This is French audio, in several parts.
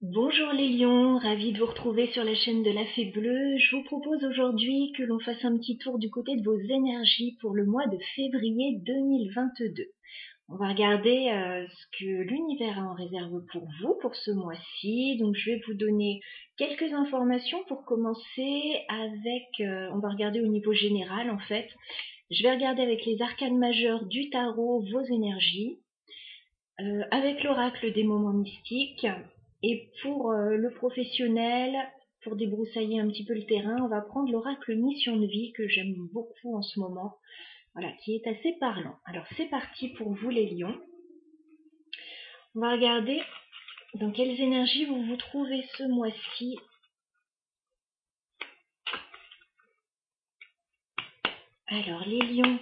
Bonjour les lions, ravie de vous retrouver sur la chaîne de la Fée Bleue. Je vous propose aujourd'hui que l'on fasse un petit tour du côté de vos énergies pour le mois de février 2022. On va regarder ce que l'univers a en réserve pour vous pour ce mois-ci. Donc je vais vous donner quelques informations pour commencer avec, on va regarder au niveau général en fait. Je vais regarder avec les arcanes majeurs du tarot vos énergies, avec l'oracle des moments mystiques. Et pour le professionnel, pour débroussailler un petit peu le terrain, on va prendre l'oracle mission de vie que j'aime beaucoup en ce moment, voilà, qui est assez parlant. Alors c'est parti pour vous les lions. On va regarder dans quelles énergies vous vous trouvez ce mois-ci. Alors les lions,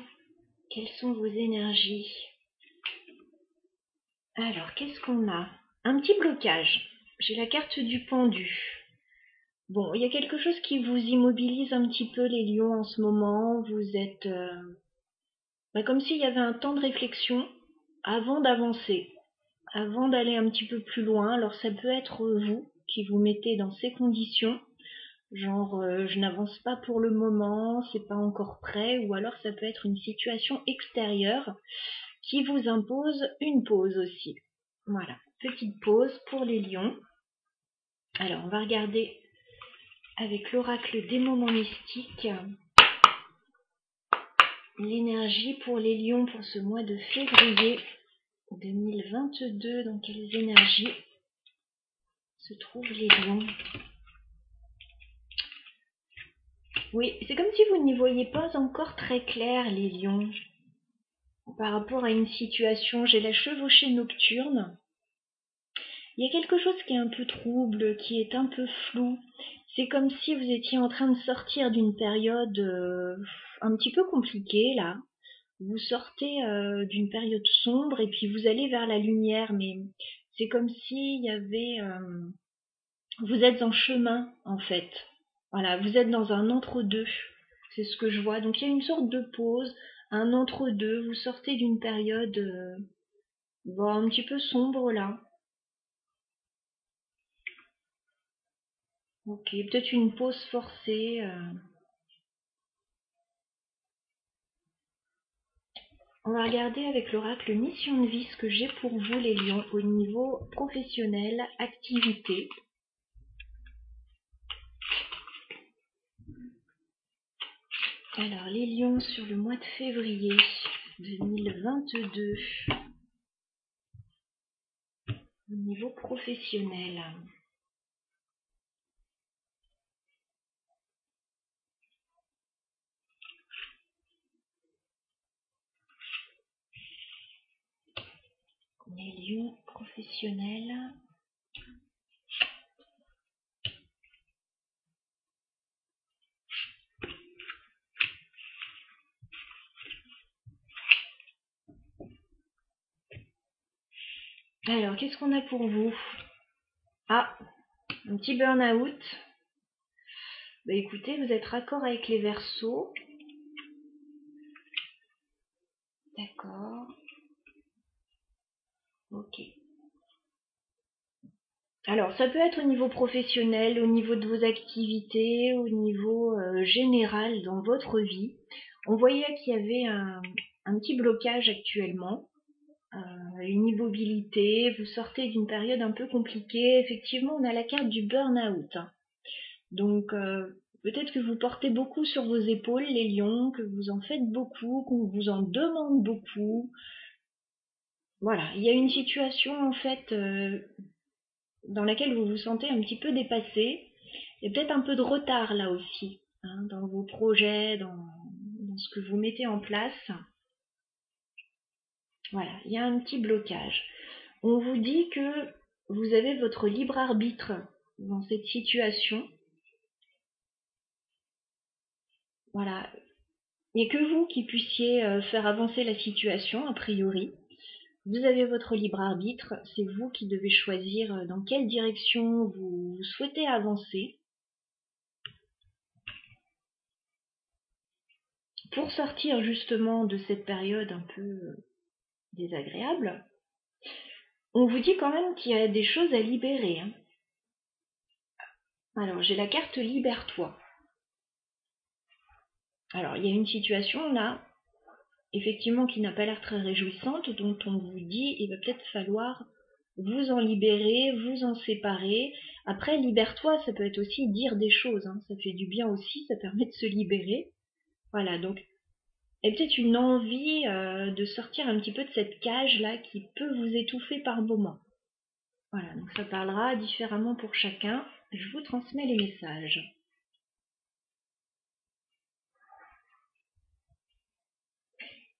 quelles sont vos énergies? Alors qu'est-ce qu'on a? Un petit blocage. J'ai la carte du pendu. Bon, il y a quelque chose qui vous immobilise un petit peu les lions en ce moment. Vous êtes comme s'il y avait un temps de réflexion avant d'avancer, avant d'aller un petit peu plus loin. Alors ça peut être vous qui vous mettez dans ces conditions, genre je n'avance pas pour le moment, c'est pas encore prêt, ou alors ça peut être une situation extérieure qui vous impose une pause aussi. Voilà, petite pause pour les lions. Alors on va regarder avec l'oracle des moments mystiques l'énergie pour les lions pour ce mois de février 2022. Dans quelles énergies se trouvent les lions? Oui, c'est comme si vous n'y voyez pas encore très clair les lions. Par rapport à une situation, j'ai la chevauchée nocturne. Il y a quelque chose qui est un peu trouble, qui est un peu flou. C'est comme si vous étiez en train de sortir d'une période un petit peu compliquée là. Vous sortez d'une période sombre et puis vous allez vers la lumière, mais c'est comme s'il y avait... vous êtes en chemin en fait. Voilà, vous êtes dans un entre-deux. C'est ce que je vois. Donc il y a une sorte de pause, un entre-deux. Vous sortez d'une période un petit peu sombre là. Ok, peut-être une pause forcée. On va regarder avec l'oracle mission de vie ce que j'ai pour vous les lions au niveau professionnel, activité. Alors les lions sur le mois de février 2022 au niveau professionnel. Les lions professionnels. Alors, qu'est-ce qu'on a pour vous? Ah, un petit burn-out. Bah écoutez, vous êtes raccord avec les Verseaux. D'accord. Ok. Alors, ça peut être au niveau professionnel, au niveau de vos activités, au niveau général dans votre vie. On voyait qu'il y avait un petit blocage actuellement, une immobilité. Vous sortez d'une période un peu compliquée. Effectivement, on a la carte du burn-out. Donc, peut-être que vous portez beaucoup sur vos épaules, les lions, que vous en faites beaucoup, qu'on vous en demande beaucoup. Voilà, il y a une situation en fait dans laquelle vous vous sentez un petit peu dépassé. Il y a peut-être un peu de retard là aussi, hein, dans vos projets, dans ce que vous mettez en place. Voilà, il y a un petit blocage. On vous dit que vous avez votre libre arbitre dans cette situation. Voilà, il n'y a que vous qui puissiez faire avancer la situation, a priori. Vous avez votre libre arbitre, c'est vous qui devez choisir dans quelle direction vous souhaitez avancer. Pour sortir justement de cette période un peu désagréable, on vous dit quand même qu'il y a des choses à libérer, hein. Alors, j'ai la carte Libère-toi. Alors, il y a une situation là, effectivement, qui n'a pas l'air très réjouissante, dont on vous dit il va peut-être falloir vous en libérer, vous en séparer. Après, libère-toi, ça peut être aussi dire des choses, hein. Ça fait du bien aussi, ça permet de se libérer. Voilà, donc, il y a peut-être une envie de sortir un petit peu de cette cage-là qui peut vous étouffer par moments. Voilà, donc ça parlera différemment pour chacun. Je vous transmets les messages.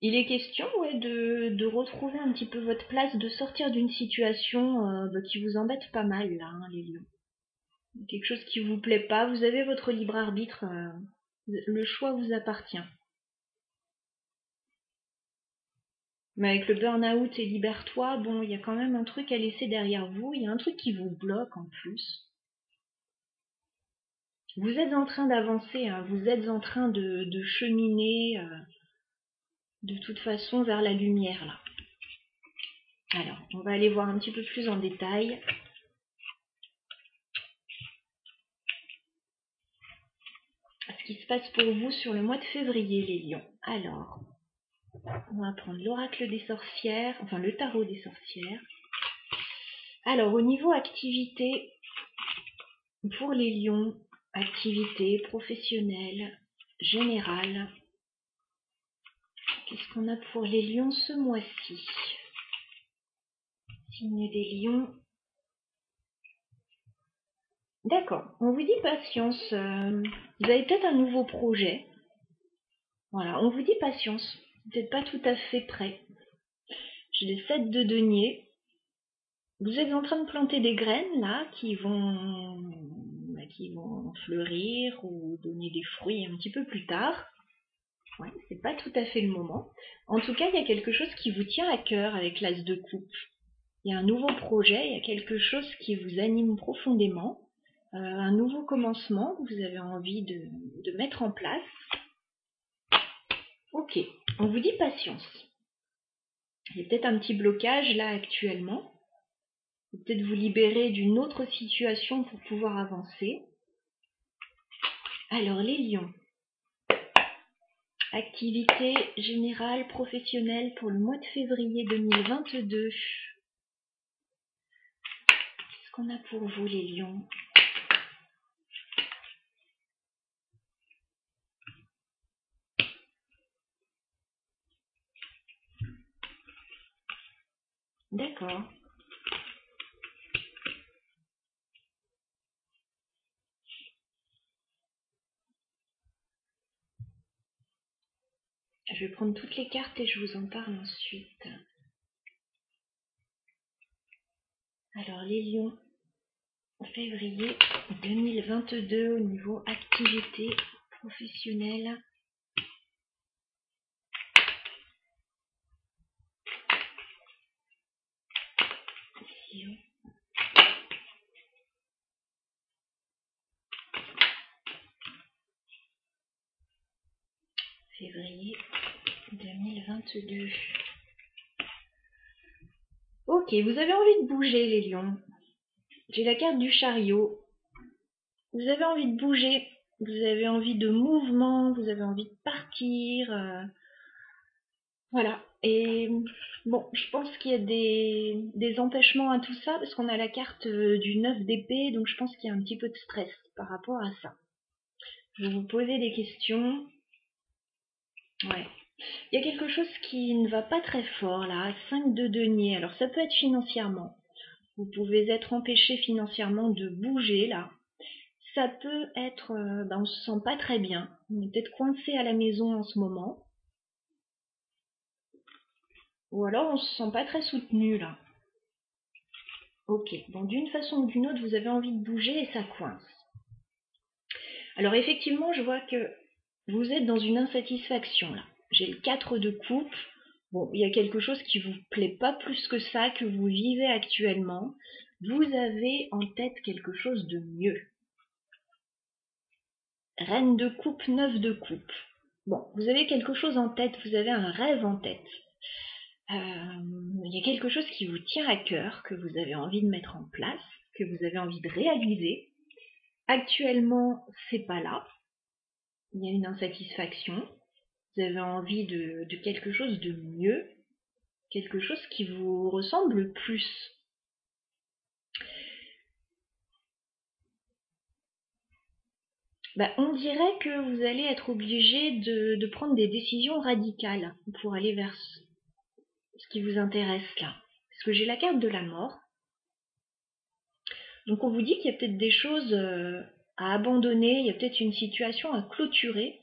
Il est question de retrouver un petit peu votre place, de sortir d'une situation qui vous embête pas mal, là, hein, les lions. Quelque chose qui vous plaît pas, vous avez votre libre arbitre, le choix vous appartient. Mais avec le burn-out et libère-toi, bon, il y a quand même un truc à laisser derrière vous, il y a un truc qui vous bloque en plus. Vous êtes en train d'avancer, hein, vous êtes en train de cheminer de toute façon vers la lumière, là. Alors, on va aller voir un petit peu plus en détail. Ce qui se passe pour vous sur le mois de février, les lions. Alors, on va prendre l'oracle des sorcières, enfin le tarot des sorcières. Alors, au niveau activité, pour les lions, activité professionnelle, générale. Qu'est-ce qu'on a pour les lions ce mois-ci? Signe des lions. D'accord, on vous dit patience. Vous avez peut-être un nouveau projet. Voilà, on vous dit patience. Peut-être pas tout à fait prêt. J'ai les 7 de denier. Vous êtes en train de planter des graines là qui vont fleurir ou donner des fruits un petit peu plus tard. Ouais, c'est pas tout à fait le moment. En tout cas, il y a quelque chose qui vous tient à cœur avec l'as de coupe. Il y a un nouveau projet, il y a quelque chose qui vous anime profondément, un nouveau commencement que vous avez envie de mettre en place. Ok, on vous dit patience. Il y a peut-être un petit blocage là actuellement. Peut-être vous libérer d'une autre situation pour pouvoir avancer. Alors les lions. Activité générale professionnelle pour le mois de février 2022. Qu'est-ce qu'on a pour vous les lions? D'accord. Je vais prendre toutes les cartes et je vous en parle ensuite. Alors les lions, février 2022 au niveau activité professionnelle. Lion. Février 2022. Ok, vous avez envie de bouger les lions. J'ai la carte du chariot. Vous avez envie de bouger, vous avez envie de mouvement, vous avez envie de partir. Voilà. Et bon, je pense qu'il y a des empêchements à tout ça parce qu'on a la carte du 9 d'épée, donc je pense qu'il y a un petit peu de stress par rapport à ça. Je vais vous poser des questions. Ouais. Il y a quelque chose qui ne va pas très fort là, 5 de denier. Alors ça peut être financièrement. Vous pouvez être empêché financièrement de bouger là. Ça peut être, on se sent pas très bien. On est peut-être coincé à la maison en ce moment. Ou alors on se sent pas très soutenu là. Ok, donc d'une façon ou d'une autre, vous avez envie de bouger et ça coince. Alors effectivement, je vois que vous êtes dans une insatisfaction là. J'ai le 4 de coupe. Bon, il y a quelque chose qui vous plaît pas plus que ça, que vous vivez actuellement. Vous avez en tête quelque chose de mieux. Reine de coupe, 9 de coupe. Bon, vous avez quelque chose en tête, vous avez un rêve en tête. Il y a quelque chose qui vous tient à cœur, que vous avez envie de mettre en place, que vous avez envie de réaliser. Actuellement, c'est pas là. Il y a une insatisfaction. Vous avez envie de quelque chose de mieux, quelque chose qui vous ressemble plus. On dirait que vous allez être obligé de prendre des décisions radicales pour aller vers ce qui vous intéresse là. Parce que j'ai la carte de la mort. Donc on vous dit qu'il y a peut-être des choses à abandonner, il y a peut-être une situation à clôturer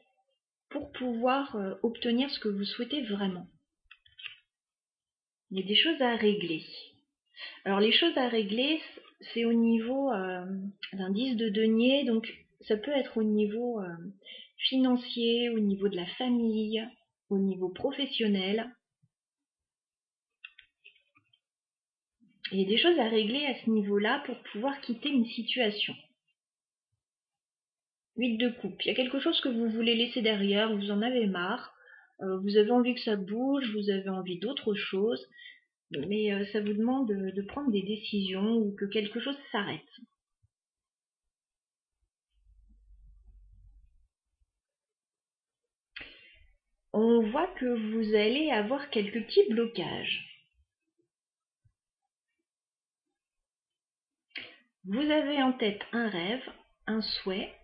pour pouvoir obtenir ce que vous souhaitez vraiment. Il y a des choses à régler. Alors les choses à régler, c'est au niveau d'un 10 de denier, donc ça peut être au niveau financier, au niveau de la famille, au niveau professionnel. Il y a des choses à régler à ce niveau-là pour pouvoir quitter une situation. 8 de coupe, il y a quelque chose que vous voulez laisser derrière, vous en avez marre, vous avez envie que ça bouge, vous avez envie d'autre chose, mais ça vous demande de prendre des décisions ou que quelque chose s'arrête. On voit que vous allez avoir quelques petits blocages. Vous avez en tête un rêve, un souhait,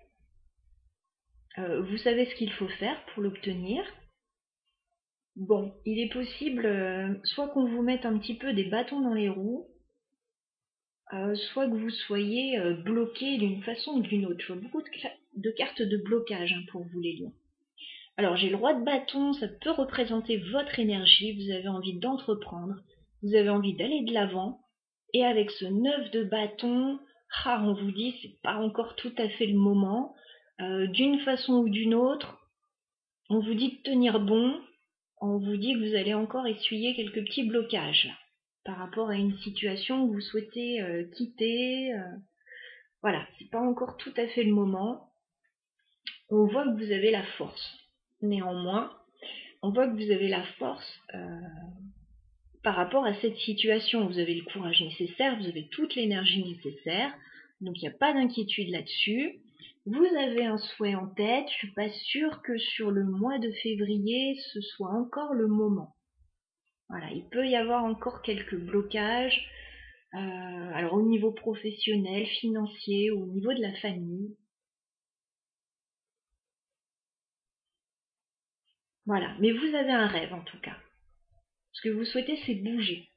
vous savez ce qu'il faut faire pour l'obtenir. Bon, il est possible soit qu'on vous mette un petit peu des bâtons dans les roues, soit que vous soyez bloqué d'une façon ou d'une autre. Je vois beaucoup de cartes de blocage pour vous les lions. Alors j'ai le roi de bâton, ça peut représenter votre énergie, vous avez envie d'entreprendre, vous avez envie d'aller de l'avant, et avec ce 9 de bâton, on vous dit c'est pas encore tout à fait le moment, d'une façon ou d'une autre, on vous dit de tenir bon, on vous dit que vous allez encore essuyer quelques petits blocages par rapport à une situation que vous souhaitez quitter. Voilà, c'est pas encore tout à fait le moment. On voit que vous avez la force. Néanmoins, on voit que vous avez la force par rapport à cette situation. Vous avez le courage nécessaire, vous avez toute l'énergie nécessaire, donc il n'y a pas d'inquiétude là-dessus. Vous avez un souhait en tête, je suis pas sûre que sur le mois de février, ce soit encore le moment. Voilà, il peut y avoir encore quelques blocages, alors au niveau professionnel, financier, au niveau de la famille. Voilà, mais vous avez un rêve en tout cas. Ce que vous souhaitez, c'est bouger.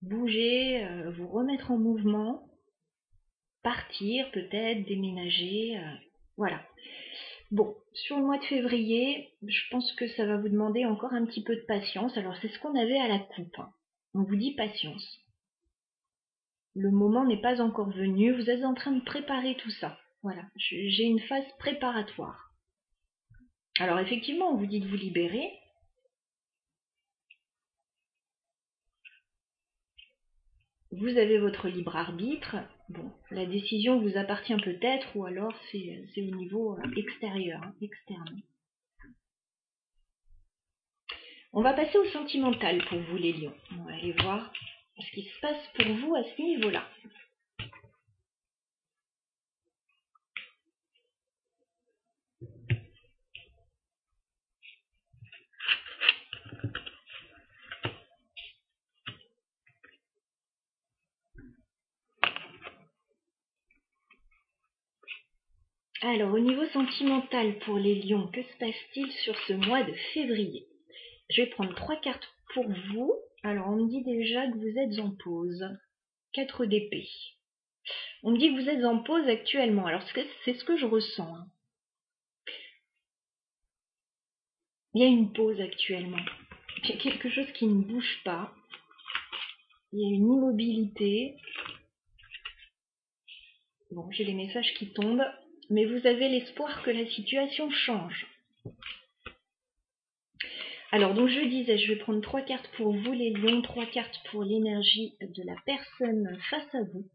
Bouger, vous remettre en mouvement, partir peut-être, déménager, voilà. Bon, sur le mois de février, je pense que ça va vous demander encore un petit peu de patience. Alors c'est ce qu'on avait à la coupe. On vous dit patience. Le moment n'est pas encore venu, vous êtes en train de préparer tout ça. Voilà, j'ai une phase préparatoire. Alors effectivement, on vous dit de vous libérer. Vous avez votre libre arbitre. Bon, la décision vous appartient peut-être, ou alors c'est au niveau extérieur, externe. On va passer au sentimental pour vous les lions. On va aller voir ce qui se passe pour vous à ce niveau-là. Alors, au niveau sentimental pour les lions, que se passe-t-il sur ce mois de février? Je vais prendre 3 cartes pour vous. Alors, on me dit déjà que vous êtes en pause. 4 d'épée. On me dit que vous êtes en pause actuellement. Alors, c'est ce que je ressens. Il y a une pause actuellement. Il y a quelque chose qui ne bouge pas. Il y a une immobilité. Bon, j'ai les messages qui tombent. Mais vous avez l'espoir que la situation change. Alors, donc je disais, je vais prendre 3 cartes pour vous les lions, 3 cartes pour l'énergie de la personne face à vous,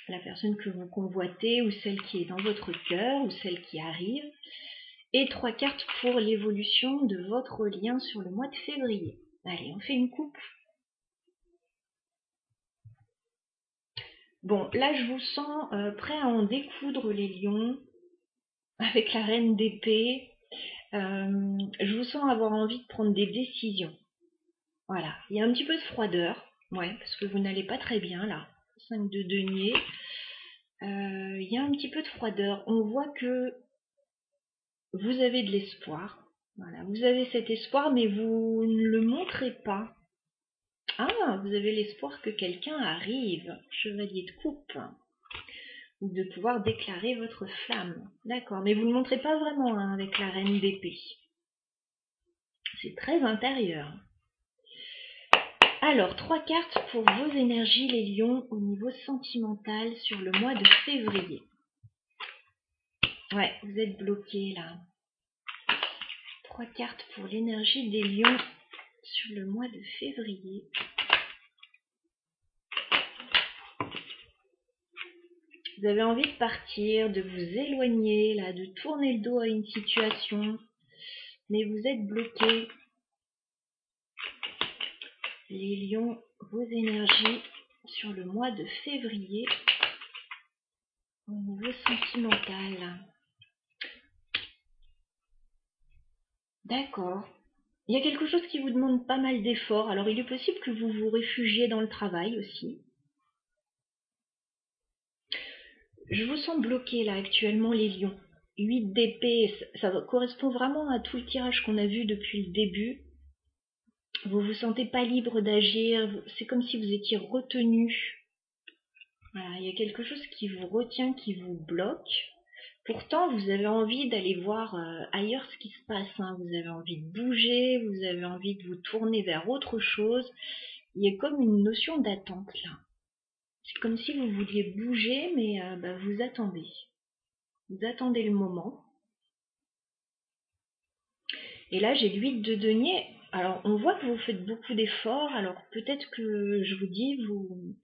la personne que vous convoitez ou celle qui est dans votre cœur ou celle qui arrive, et 3 cartes pour l'évolution de votre lien sur le mois de février. Allez, on fait une coupe. Bon, là, je vous sens prêt à en découdre les lions avec la reine d'épée. Je vous sens avoir envie de prendre des décisions. Voilà, il y a un petit peu de froideur, ouais, parce que vous n'allez pas très bien là. 5 de denier. Il y a un petit peu de froideur. On voit que vous avez de l'espoir. Voilà, vous avez cet espoir, mais vous ne le montrez pas. Ah, vous avez l'espoir que quelqu'un arrive. Chevalier de coupe. Ou de pouvoir déclarer votre flamme. D'accord, mais vous ne le montrez pas vraiment hein, avec la reine d'épée. C'est très intérieur. Alors, 3 cartes pour vos énergies, les lions, au niveau sentimental sur le mois de février. Ouais, vous êtes bloqués là. 3 cartes pour l'énergie des lions sur le mois de février. Vous avez envie de partir, de vous éloigner, là, de tourner le dos à une situation, mais vous êtes bloqués. Les lions, vos énergies sur le mois de février au niveau sentimental. D'accord. Il y a quelque chose qui vous demande pas mal d'efforts. Alors il est possible que vous vous réfugiez dans le travail aussi. Je vous sens bloqué là actuellement les lions. 8 d'épée, ça correspond vraiment à tout le tirage qu'on a vu depuis le début. Vous vous sentez pas libre d'agir, c'est comme si vous étiez retenu. Voilà, il y a quelque chose qui vous retient, qui vous bloque. Pourtant, vous avez envie d'aller voir ailleurs ce qui se passe. Hein. Vous avez envie de bouger, vous avez envie de vous tourner vers autre chose. Il y a comme une notion d'attente là. C'est comme si vous vouliez bouger, mais vous attendez. Vous attendez le moment. Et là, j'ai l'huile de denier. Alors, on voit que vous faites beaucoup d'efforts. Alors, peut-être que je vous dis, vous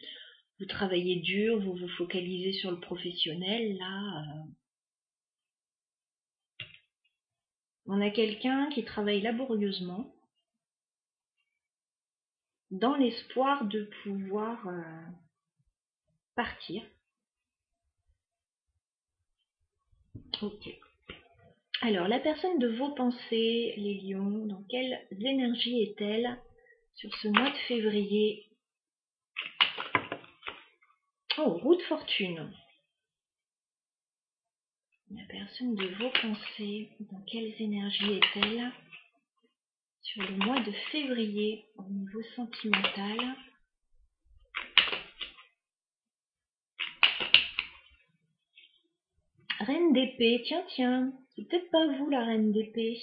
travaillez dur, vous vous focalisez sur le professionnel. Là, on a quelqu'un qui travaille laborieusement dans l'espoir de pouvoir partir. Ok. Alors, la personne de vos pensées, les lions, dans quelle énergie est-elle sur ce mois de février? Oh, roue de fortune. La personne de vos pensées, dans quelles énergies est-elle sur le mois de février au niveau sentimental? Reine d'épée, tiens, c'est peut-être pas vous la reine d'épée.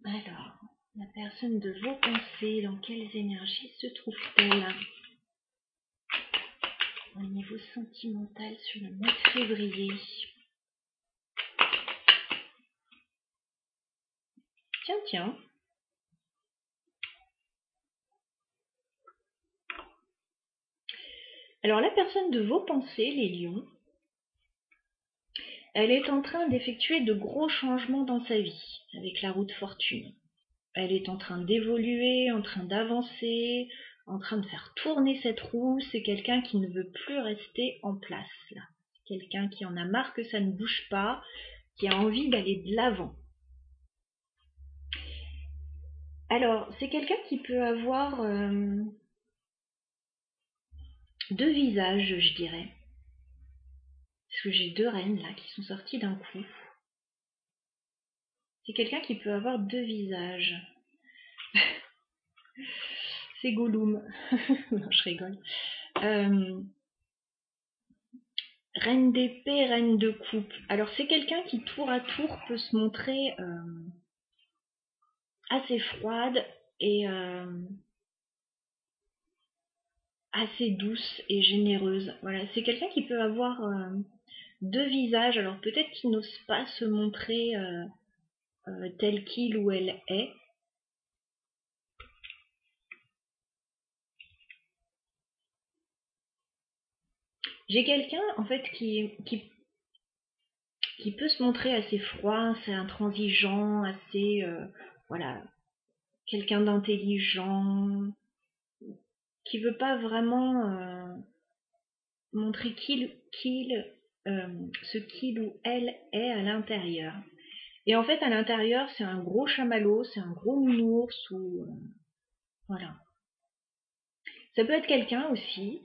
Alors, la personne de vos pensées, dans quelles énergies se trouve-t-elle au niveau sentimental sur le mois de février? Tiens. Alors, la personne de vos pensées, les lions, elle est en train d'effectuer de gros changements dans sa vie avec la roue de fortune. Elle est en train d'évoluer, en train d'avancer, en train de faire tourner cette roue. C'est quelqu'un qui ne veut plus rester en place là. Quelqu'un qui en a marre que ça ne bouge pas, qui a envie d'aller de l'avant. Alors, c'est quelqu'un qui peut avoir deux visages, je dirais. Parce que j'ai deux reines là qui sont sorties d'un coup. C'est quelqu'un qui peut avoir deux visages. C'est Gollum. Non, je rigole. Reine d'épée, reine de coupe. Alors c'est quelqu'un qui tour à tour peut se montrer assez froide et assez douce et généreuse. Voilà, c'est quelqu'un qui peut avoir deux visages. Alors peut-être qu'il n'ose pas se montrer tel qu'il ou elle est. J'ai quelqu'un en fait qui peut se montrer assez froid, assez intransigeant, assez voilà, quelqu'un d'intelligent, qui veut pas vraiment montrer ce qu'il ou elle est à l'intérieur. Et en fait, à l'intérieur, c'est un gros chamallow, c'est un gros nounours, ou voilà. Ça peut être quelqu'un aussi,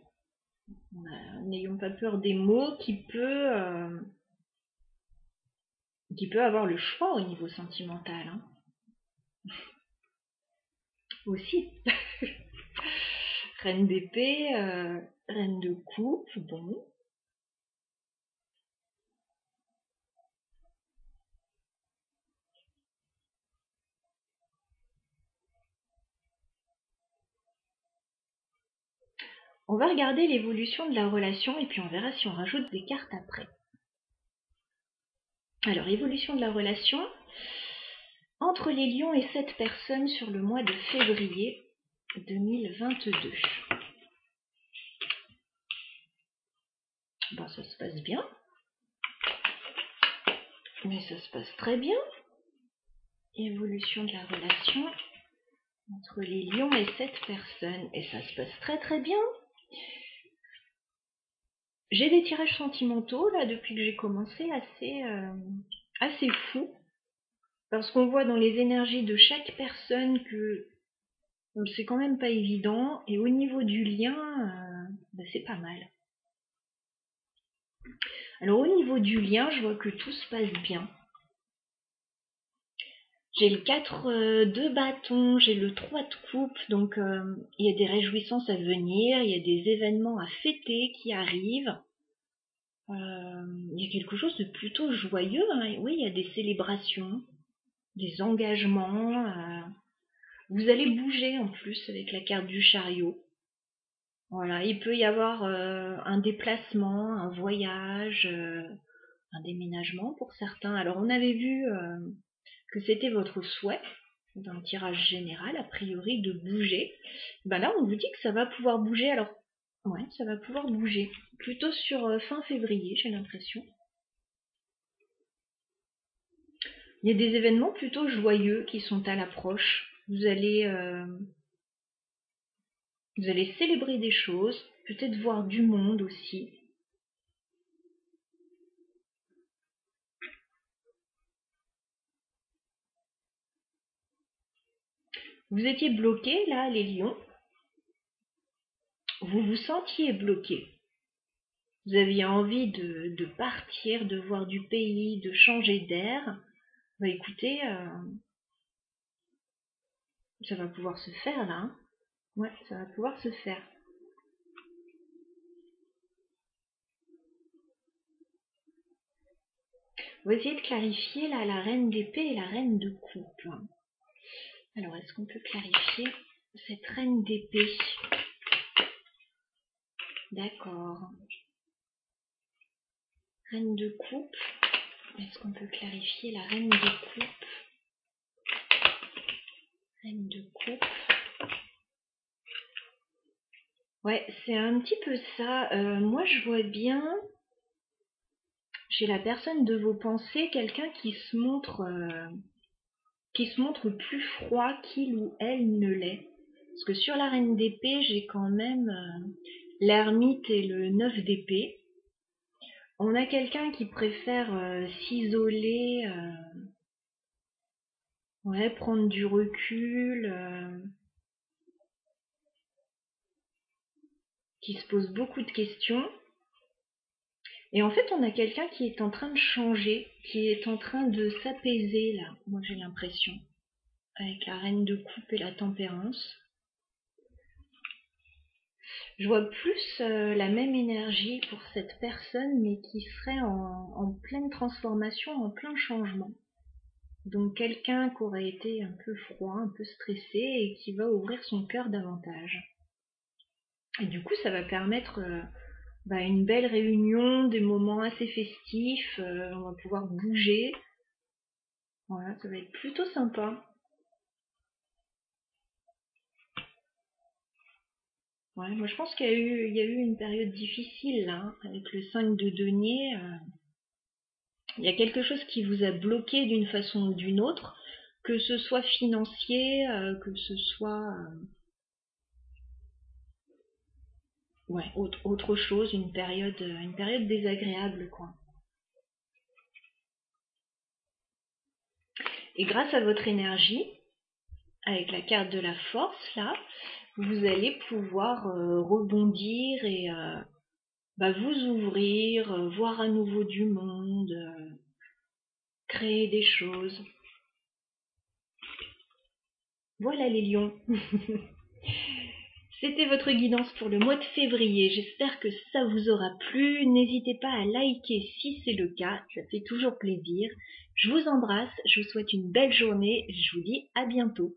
n'ayons pas peur des mots, qui peut avoir le choix au niveau sentimental, hein. Aussi. Reine d'épée, reine de coupe, bon. On va regarder l'évolution de la relation et puis on verra si on rajoute des cartes après. Alors, évolution de la relation entre les lions et cette personne sur le mois de février 2022. Bon, ça se passe bien. Mais ça se passe très bien. Évolution de la relation entre les lions et cette personne. Et ça se passe très très bien. J'ai des tirages sentimentaux là depuis que j'ai commencé assez fous. Parce qu'on voit dans les énergies de chaque personne que c'est quand même pas évident. Et au niveau du lien, c'est pas mal. Alors au niveau du lien, je vois que tout se passe bien. J'ai le 4 de bâton, j'ai le 3 de coupe, donc il y a des réjouissances à venir, il y a des événements à fêter qui arrivent. Il y a quelque chose de plutôt joyeux, hein. Oui, il y a des célébrations, des engagements. Vous allez bouger en plus avec la carte du chariot. Voilà, il peut y avoir un déplacement, un voyage, un déménagement pour certains. Alors on avait vu que c'était votre souhait d'un tirage général, a priori, de bouger. Ben là, on vous dit que ça va pouvoir bouger. Alors, ouais, ça va pouvoir bouger. Plutôt sur fin février, j'ai l'impression. Il y a des événements plutôt joyeux qui sont à l'approche. Vous allez célébrer des choses, peut-être voir du monde aussi. Vous étiez bloqué là, les lions. Vous vous sentiez bloqué. Vous aviez envie de partir, de voir du pays, de changer d'air. Bah écoutez, ça va pouvoir se faire là, hein. Ouais, ça va pouvoir se faire. On va essayer de clarifier là la reine d'épée et la reine de coupe. Alors, est-ce qu'on peut clarifier cette reine d'épée? D'accord. Reine de coupe. Est-ce qu'on peut clarifier la reine de coupe? Reine de coupe. Ouais, c'est un petit peu ça. Moi, je vois bien chez la personne de vos pensées quelqu'un qui se montre plus froid qu'il ou elle ne l'est. Parce que sur la reine d'épée, j'ai quand même l'ermite et le 9 d'épée. On a quelqu'un qui préfère s'isoler, ouais, prendre du recul, qui se pose beaucoup de questions. Et en fait, on a quelqu'un qui est en train de changer, qui est en train de s'apaiser là, moi j'ai l'impression, avec la reine de coupe et la tempérance. Je vois plus la même énergie pour cette personne, mais qui serait en pleine transformation, en plein changement. Donc quelqu'un qui aurait été un peu froid, un peu stressé, et qui va ouvrir son cœur davantage. Et du coup, ça va permettre une belle réunion, des moments assez festifs, on va pouvoir bouger. Voilà, ça va être plutôt sympa. Ouais, moi je pense qu'il y a eu une période difficile là, hein, avec le 5 de denier. Il y a quelque chose qui vous a bloqué d'une façon ou d'une autre. que ce soit financier, que ce soit autre chose, une période désagréable, quoi. Et grâce à votre énergie, avec la carte de la force là, vous allez pouvoir rebondir et vous ouvrir, voir à nouveau du monde, créer des choses. Voilà les lions. C'était votre guidance pour le mois de février. J'espère que ça vous aura plu. N'hésitez pas à liker si c'est le cas. Ça fait toujours plaisir. Je vous embrasse. Je vous souhaite une belle journée. Je vous dis à bientôt.